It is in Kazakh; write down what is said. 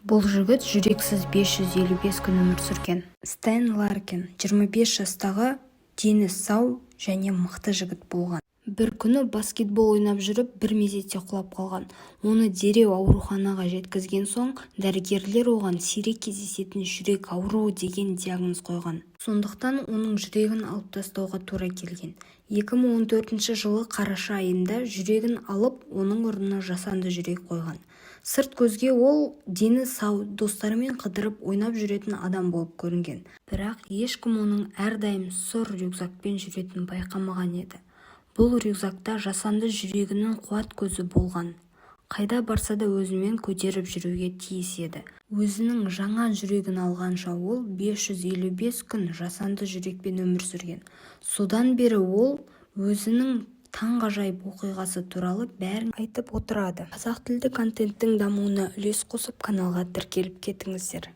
Бұл жігіт жүрексіз 555 күн өмір сүрген. Стэн Ларкин 25 жастағы, дені сау және мықты жігіт болған. Бір күні баскетбол ойнап жүріп, бір мезетте құлап қалған. Оны дереу ауруханаға жеткізген соң, дәрігерлер оған сирек кездесетін жүрек ауруы деген диагноз қойған. Сондықтан оның жүрегін алып тастауға тура келген. 2014 жылы қараша айында жүрегін алып, оның орнына жасанды жүрек қойған. Сырт көзге ол дені сау, достарымен қыдырып ойнап жүретін адам болып көрінген. Бірақ ешкім оның әрдайым сұр рюкзакпен жүретінін байқамаған еді. Бұл рюкзакта жасанды жүрегінің қуат көзі болған. Қайда барса да өзімен көтеріп жүруге тиіс еді. Өзінің жаңа жүрегін алғанша ол 555 күн жасанды жүрекпен өмір сүрген. Содан бері ол өзінің таңғажайып оқиғасы туралы бәрін айтып отырады. Қазақ тілді контенттің дамуына үлес қосып, каналға тіркеліп кетіңіздер.